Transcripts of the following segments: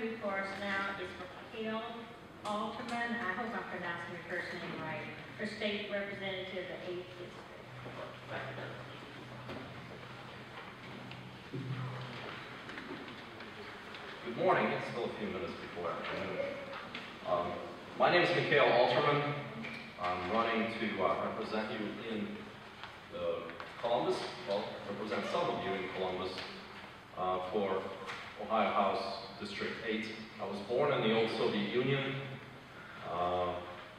do for us now is Mikhail Alterman. I hope I'm pronouncing your first name right. For State Representative of the 8th District. Good morning. It's still a few minutes before afternoon. My name is Mikhail Alterman. I'm running to represent you in Columbus. Well, represent some of you in Columbus for Ohio House District 8. I was born in the old Soviet Union,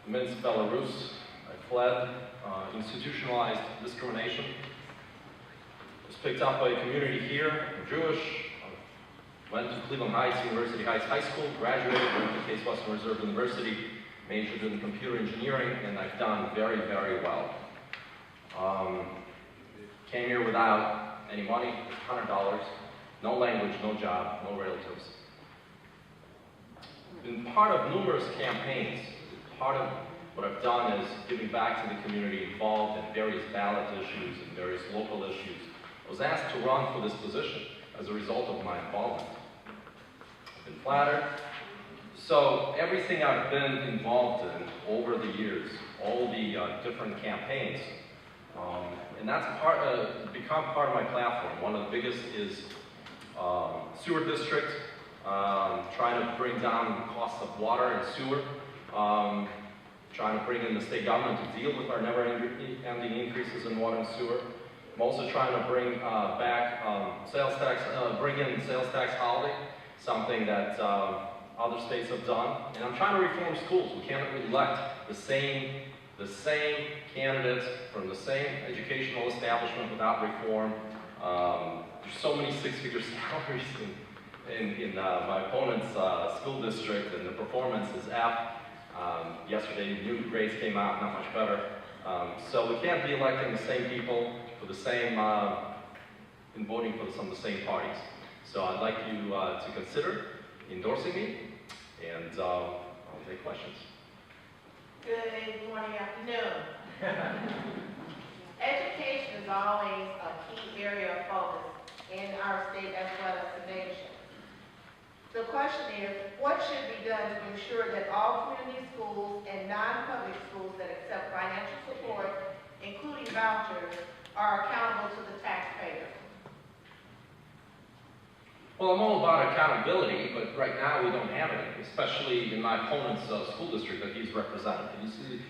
Minsk, Belarus. I fled institutionalized discrimination. Was picked up by a community here. I'm Jewish. Went to Cleveland Heights, University Heights High School, graduated, went to Case Western Reserve University, majored in computer engineering, and I've done very, very well. Came here without any money, $100, no language, no job, no relatives. Been part of numerous campaigns. Part of what I've done is giving back to the community, involved in various ballot issues and various local issues. I was asked to run for this position as a result of my involvement. I've been flattered. So everything I've been involved in over the years, all the different campaigns, and that's become part of my platform. One of the biggest is sewer district, trying to bring down the cost of water and sewer, trying to bring in the state government to deal with our never-ending increases in water and sewer. I'm also trying to bring back bring in sales tax holiday, something that other states have done. And I'm trying to reform schools. We can't elect the same candidates from the same educational establishment without reform. There's so many six-figure salaries in my opponent's school district, and the performance is F. Yesterday, new grades came out, not much better. So we can't be electing the same people for the same, in voting for some of the same parties. So I'd like you to consider endorsing me, and I'll take questions. Good morning, afternoon. Education is always a key area of focus in our state as well as the nation. The question is, what should be done to ensure that all community schools and non-public schools that accept financial support, including vouchers, are accountable to the taxpayer? Well, I'm all about accountability, but right now we don't have any, especially in my opponent's school district that he's representing. You see,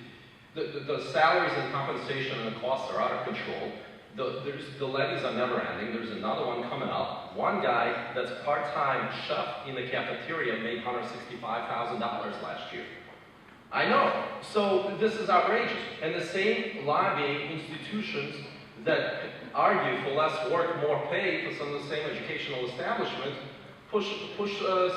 the salaries and compensation and the costs are out of control. The levies are never ending. There's another one coming up. One guy that's part-time chef in the cafeteria made $165,000 last year. I know. So this is outrageous. And the same lobbying institutions that argue for less work, more pay for some of the same educational establishments push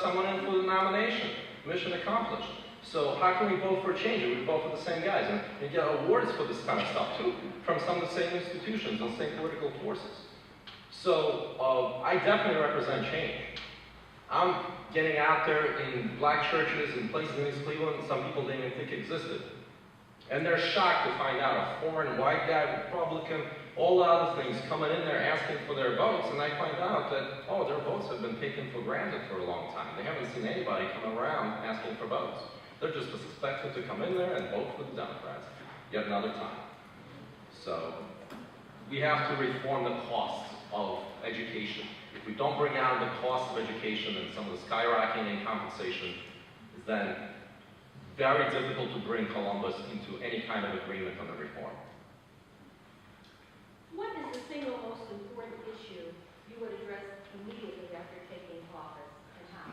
someone in for the nomination. Mission accomplished. So how can we vote for change? We vote for the same guys and get awards for this kind of stuff too from some of the same institutions and same political forces. So I definitely represent change. I'm getting out there in black churches and places in East Cleveland some people didn't even think existed. And they're shocked to find out a foreign white guy, Republican, all the other things coming in there asking for their votes, and I find out that, oh, their votes have been taken for granted for a long time. They haven't seen anybody come around asking for votes. They're just expected to come in there and vote for the Democrats yet another time. So we have to reform the costs of education. If we don't bring down the cost of education and some of the skyrocketing in compensation, then very difficult to bring Columbus into any kind of agreement on the reform. What is the single most important issue you would address immediately after taking office, and how?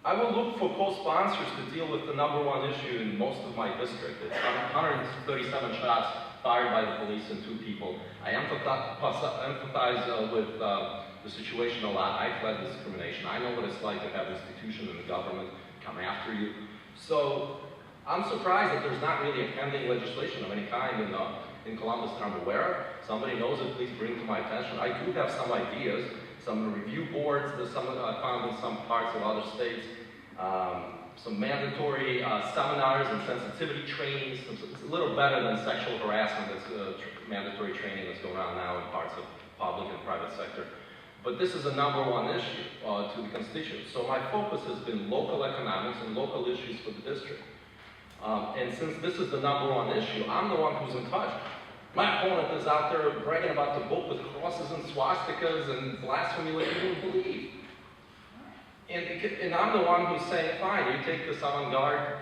I will look for co-sponsors to deal with the #1 issue in most of my district. It's 137 shots fired by the police and 2 people. I empathize with the situation a lot. I fled discrimination. I know what it's like to have institutions in the government come after you. So I'm surprised that there's not really a pending legislation of any kind in Columbus that I'm aware of. Somebody knows it, please bring it to my attention. I do have some ideas, some review boards, there's some I found in some parts of other states, some mandatory seminars and sensitivity trainings. It's a little better than sexual harassment, that's mandatory training that's going on now in parts of public and private sector. But this is a number one issue to the constituents. So my focus has been local economics and local issues for the district. And since this is the number one issue, I'm the one who's in touch. My opponent is out there bragging about the book with crosses and swastikas and blasphemy like you wouldn't believe. And I'm the one who's saying, fine, you take this avant-garde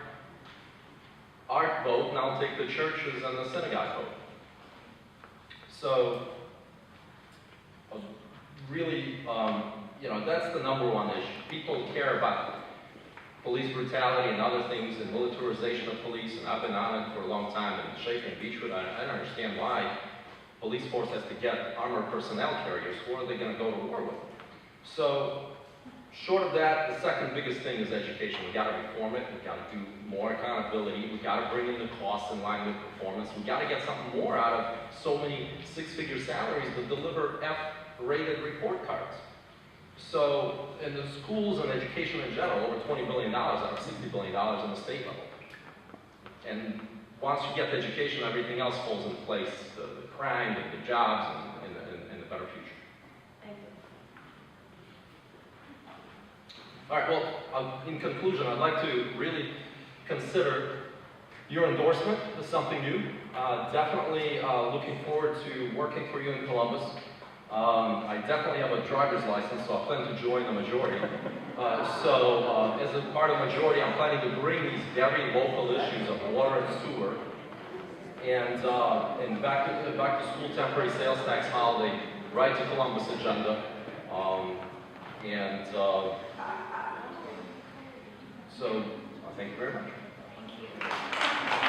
art vote, and I'll take the churches and the synagogue vote. So, really, that's the number one issue. People care about police brutality and other things, and militarization of police, and I've been on it for a long time, and Schaefer and Beechwood, I don't understand why police force has to get armored personnel carriers. Who are they going to go to war with? So, short of that, the second biggest thing is education. We got to reform it. We got to do more accountability. We got to bring in the costs in line with performance. We got to get something more out of so many six-figure salaries that deliver F-rated report cards. So, in the schools and education in general, over $20 billion out of $60 billion in the state level. And once you get the education, everything else falls into place: the crime, the jobs, and the better future. Thank you. All right, well, in conclusion, I'd like to really consider your endorsement as something new. Definitely looking forward to working for you in Columbus. I definitely have a driver's license, so I plan to join the majority. As a part of the majority, I'm planning to bring these very local issues of water and sewer and back to school temporary sales tax holiday, right to Columbus agenda. So, thank you very much. Thank you.